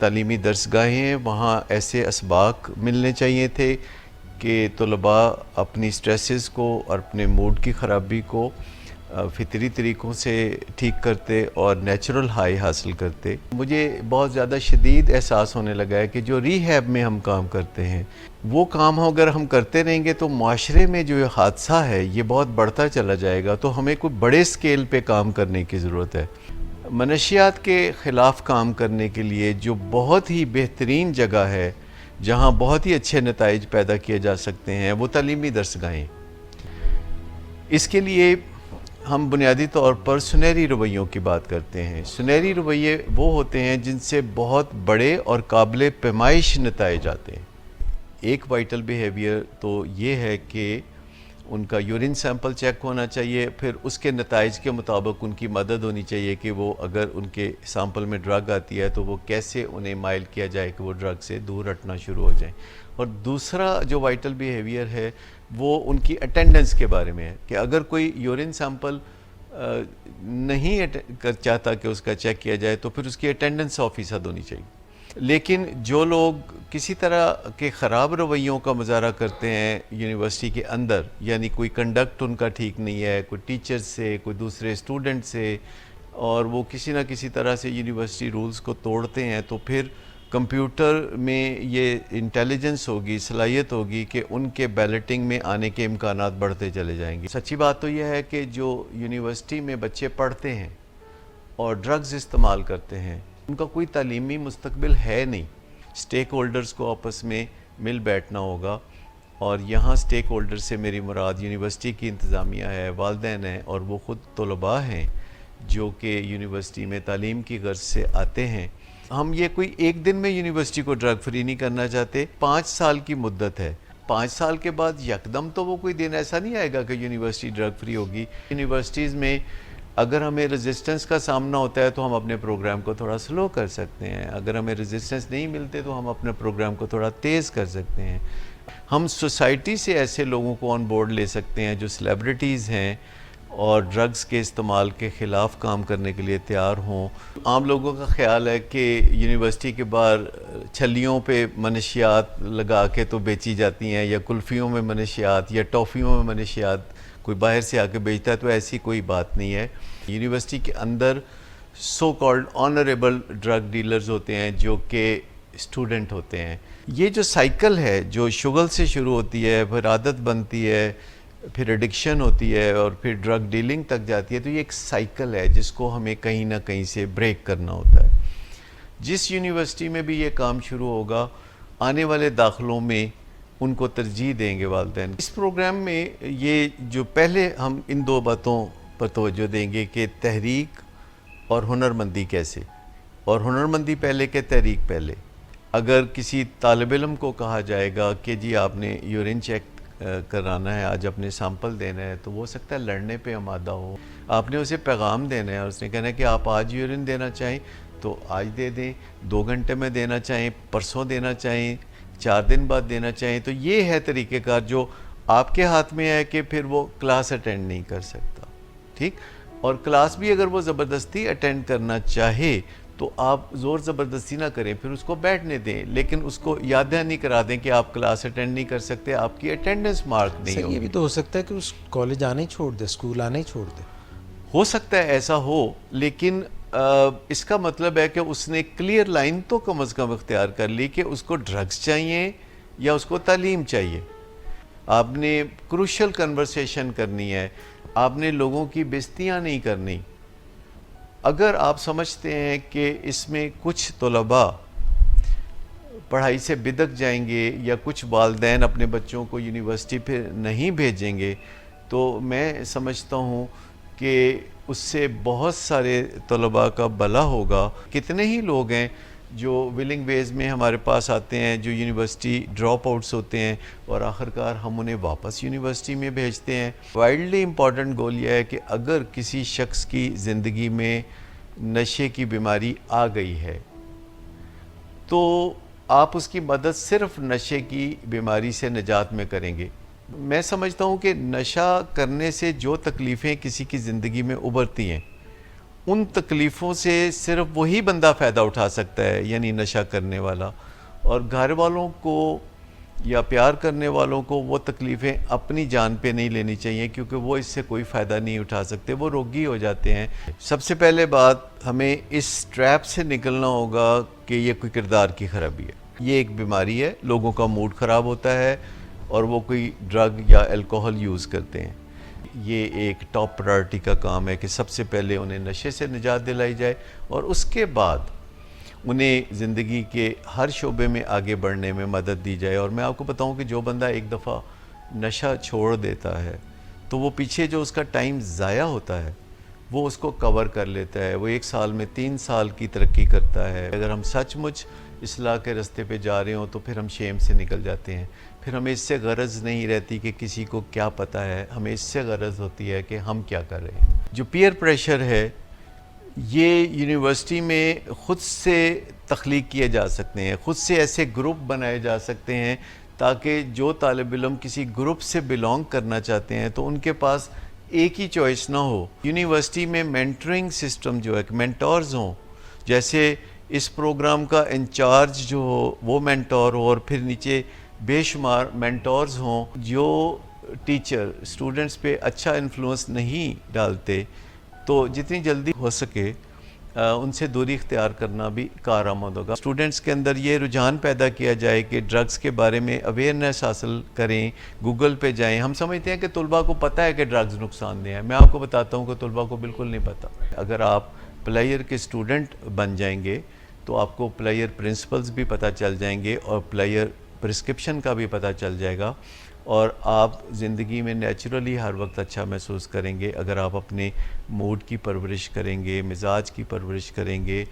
تعلیمی درسگاہیں ہیں وہاں ایسے اسباق ملنے چاہیے تھے کہ طلباء اپنی سٹریسز کو اور اپنے موڈ کی خرابی کو فطری طریقوں سے ٹھیک کرتے اور نیچرل ہائی حاصل کرتے. مجھے بہت زیادہ شدید احساس ہونے لگا ہے کہ جو ری ہیب میں ہم کام کرتے ہیں وہ کام اگر ہم کرتے رہیں گے تو معاشرے میں جو یہ حادثہ ہے یہ بہت بڑھتا چلا جائے گا. تو ہمیں کوئی بڑے سکیل پہ کام کرنے کی ضرورت ہے. منشیات کے خلاف کام کرنے کے لیے جو بہت ہی بہترین جگہ ہے جہاں بہت ہی اچھے نتائج پیدا کیے جا سکتے ہیں وہ تعلیمی درسگاہیں. اس کے لیے ہم بنیادی طور پر سنہری رویوں کی بات کرتے ہیں. سنہری رویے وہ ہوتے ہیں جن سے بہت بڑے اور قابل پیمائش نتائج آتے ہیں. ایک وائٹل بیہیویئر تو یہ ہے کہ ان کا یورین سیمپل چیک ہونا چاہیے, پھر اس کے نتائج کے مطابق ان کی مدد ہونی چاہیے کہ وہ اگر ان کے سیمپل میں ڈرگ آتی ہے تو وہ کیسے انہیں مائل کیا جائے کہ وہ ڈرگ سے دور ہٹنا شروع ہو جائیں. اور دوسرا جو وائٹل بیہیویئر ہے وہ ان کی اٹینڈنس کے بارے میں ہے کہ اگر کوئی یورین سیمپل نہیں چاہتا کہ اس کا چیک کیا جائے تو پھر اس کی اٹینڈنس 100% ہونی چاہیے. لیکن جو لوگ کسی طرح کے خراب رویوں کا مظاہرہ کرتے ہیں یونیورسٹی کے اندر, یعنی کوئی کنڈکٹ ان کا ٹھیک نہیں ہے, کوئی ٹیچر سے, کوئی دوسرے اسٹوڈنٹ سے, اور وہ کسی نہ کسی طرح سے یونیورسٹی رولز کو توڑتے ہیں, تو پھر کمپیوٹر میں یہ انٹیلیجنس ہوگی, صلاحیت ہوگی کہ ان کے بیلٹنگ میں آنے کے امکانات بڑھتے چلے جائیں گے. سچی بات تو یہ ہے کہ جو یونیورسٹی میں بچے پڑھتے ہیں اور ڈرگز استعمال کرتے ہیں ان کا کوئی تعلیمی مستقبل ہے نہیں. سٹیک ہولڈرز کو آپس میں مل بیٹھنا ہوگا, اور یہاں سٹیک ہولڈر سے میری مراد یونیورسٹی کی انتظامیہ ہے, والدین ہیں, اور وہ خود طلباء ہیں جو کہ یونیورسٹی میں تعلیم کی غرض سے آتے ہیں. ہم یہ کوئی ایک دن میں یونیورسٹی کو ڈرگ فری نہیں کرنا چاہتے. 5 سال کی مدت ہے. 5 سال کے بعد یکدم تو وہ کوئی دن ایسا نہیں آئے گا کہ یونیورسٹی ڈرگ فری ہوگی. یونیورسٹیز میں اگر ہمیں ریزسٹنس کا سامنا ہوتا ہے تو ہم اپنے پروگرام کو تھوڑا سلو کر سکتے ہیں. اگر ہمیں ریزسٹنس نہیں ملتے تو ہم اپنے پروگرام کو تھوڑا تیز کر سکتے ہیں. ہم سوسائٹی سے ایسے لوگوں کو آن بورڈ لے سکتے ہیں جو سیلیبریٹیز ہیں اور ڈرگز کے استعمال کے خلاف کام کرنے کے لیے تیار ہوں. عام لوگوں کا خیال ہے کہ یونیورسٹی کے باہر چھلیوں پہ منشیات لگا کے تو بیچی جاتی ہیں, یا کلفیوں میں منشیات یا ٹافیوں میں منشیات کوئی باہر سے آ کے بیچتا ہے, تو ایسی کوئی بات نہیں ہے. یونیورسٹی کے اندر so called honourable drug dealers ہوتے ہیں جو کہ اسٹوڈنٹ ہوتے ہیں. یہ جو سائیکل ہے جو شغل سے شروع ہوتی ہے, پھر عادت بنتی ہے, پھر ایڈکشن ہوتی ہے, اور پھر ڈرگ ڈیلنگ تک جاتی ہے, تو یہ ایک سائیکل ہے جس کو ہمیں کہیں نہ کہیں سے بریک کرنا ہوتا ہے. جس یونیورسٹی میں بھی یہ کام شروع ہوگا, آنے والے داخلوں میں ان کو ترجیح دیں گے والدین. اس پروگرام میں یہ جو پہلے ہم ان 2 باتوں پر توجہ دیں گے کہ تحریک اور ہنرمندی کیسے, اور ہنرمندی پہلے کہ تحریک پہلے. اگر کسی طالب علم کو کہا جائے گا کہ جی آپ نے یورین چیک کرانا ہے, آج اپنے سیمپل دینا ہے, تو وہ سکتا ہے لڑنے پہ آمادہ ہو. آپ نے اسے پیغام دینا ہے اور اس نے کہنا ہے کہ آپ آج یورین دینا چاہیں تو آج دے دیں, 2 گھنٹے میں دینا چاہیں, پرسوں دینا چاہیں, 4 دن بعد دینا چاہیں. تو یہ ہے طریقہ کار جو آپ کے ہاتھ میں ہے کہ پھر وہ کلاس اٹینڈ نہیں کر سکتا. ٹھیک, اور کلاس بھی اگر وہ زبردستی اٹینڈ کرنا چاہے تو آپ زور زبردستی نہ کریں, پھر اس کو بیٹھنے دیں, لیکن اس کو یاد دہانی کرا دیں کہ آپ کلاس اٹینڈ نہیں کر سکتے, آپ کی اٹینڈنس مارک نہیں ہوگی. یہ بھی تو ہو سکتا ہے کہ اس کالج آنے ہی چھوڑ دے, اسکول آنے ہی چھوڑ دے. ہو سکتا ہے ایسا ہو, لیکن اس کا مطلب ہے کہ اس نے کلیئر لائن تو کم از کم اختیار کر لی کہ اس کو ڈرگز چاہیے یا اس کو تعلیم چاہیے. آپ نے کروشل کنورسیشن کرنی ہے, آپ نے لوگوں کی بےعزتیاں نہیں کرنی. اگر آپ سمجھتے ہیں کہ اس میں کچھ طلباء پڑھائی سے بدک جائیں گے یا کچھ والدین اپنے بچوں کو یونیورسٹی پہ نہیں بھیجیں گے, تو میں سمجھتا ہوں کہ اس سے بہت سارے طلباء کا بھلا ہوگا. کتنے ہی لوگ ہیں جو ولنگ ویز میں ہمارے پاس آتے ہیں جو یونیورسٹی ڈراپ آؤٹس ہوتے ہیں, اور آخرکار ہم انہیں واپس یونیورسٹی میں بھیجتے ہیں. وائلڈلی امپورٹنٹ گول یہ ہے کہ اگر کسی شخص کی زندگی میں نشے کی بیماری آ گئی ہے تو آپ اس کی مدد صرف نشے کی بیماری سے نجات میں کریں گے. میں سمجھتا ہوں کہ نشہ کرنے سے جو تکلیفیں کسی کی زندگی میں ابھرتی ہیں ان تکلیفوں سے صرف وہی بندہ فائدہ اٹھا سکتا ہے، یعنی نشہ کرنے والا، اور گھر والوں کو یا پیار کرنے والوں کو وہ تکلیفیں اپنی جان پہ نہیں لینی چاہیے، کیونکہ وہ اس سے کوئی فائدہ نہیں اٹھا سکتے، وہ روگی ہو جاتے ہیں۔ سب سے پہلے بات، ہمیں اس ٹریپ سے نکلنا ہوگا کہ یہ کوئی کردار کی خرابی ہے، یہ ایک بیماری ہے، لوگوں کا موڈ خراب ہوتا ہے اور وہ کوئی ڈرگ یا الکوہل یوز کرتے ہیں۔ یہ ایک ٹاپ پرائرٹی کا کام ہے کہ سب سے پہلے انہیں نشے سے نجات دلائی جائے، اور اس کے بعد انہیں زندگی کے ہر شعبے میں آگے بڑھنے میں مدد دی جائے۔ اور میں آپ کو بتاؤں کہ جو بندہ ایک دفعہ نشہ چھوڑ دیتا ہے تو وہ پیچھے جو اس کا ٹائم ضائع ہوتا ہے وہ اس کو کور کر لیتا ہے، وہ 1 سال میں 3 سال کی ترقی کرتا ہے۔ اگر ہم سچ مچ اصلاح کے رستے پہ جا رہے ہوں تو پھر ہم شیم سے نکل جاتے ہیں، پھر ہمیں اس سے غرض نہیں رہتی کہ کسی کو کیا پتہ ہے، ہمیں اس سے غرض ہوتی ہے کہ ہم کیا کر رہے ہیں۔ جو پیئر پریشر ہے، یہ یونیورسٹی میں خود سے تخلیق کیے جا سکتے ہیں، خود سے ایسے گروپ بنائے جا سکتے ہیں تاکہ جو طالب علم کسی گروپ سے بیلونگ کرنا چاہتے ہیں تو ان کے پاس ایک ہی چوائس نہ ہو۔ یونیورسٹی میں مینٹرنگ سسٹم جو ہے، مینٹورز ہوں، جیسے اس پروگرام کا انچارج جو ہو وہ مینٹور ہو، اور پھر نیچے بے شمار مینٹورز ہوں جو ٹیچر اسٹوڈنٹس پہ اچھا انفلوئنس نہیں ڈالتے، تو جتنی جلدی ہو سکے ان سے دوری اختیار کرنا بھی کارآمد ہوگا۔ اسٹوڈنٹس کے اندر یہ رجحان پیدا کیا جائے کہ ڈرگس کے بارے میں اویئرنیس حاصل کریں، گوگل پہ جائیں۔ ہم سمجھتے ہیں کہ طلباء کو پتہ ہے کہ ڈرگز نقصان دہ ہیں، میں آپ کو بتاتا ہوں کہ طلباء کو بالکل نہیں پتہ۔ اگر آپ پلائر کے اسٹوڈنٹ بن جائیں گے تو آپ کو پلائر پرنسپلز بھی پتہ چل جائیں گے اور پلائر پرسکرپشن کا بھی پتہ چل جائے گا، اور آپ زندگی میں نیچرلی ہر وقت اچھا محسوس کریں گے اگر آپ اپنے موڈ کی پرورش کریں گے، مزاج کی پرورش کریں گے،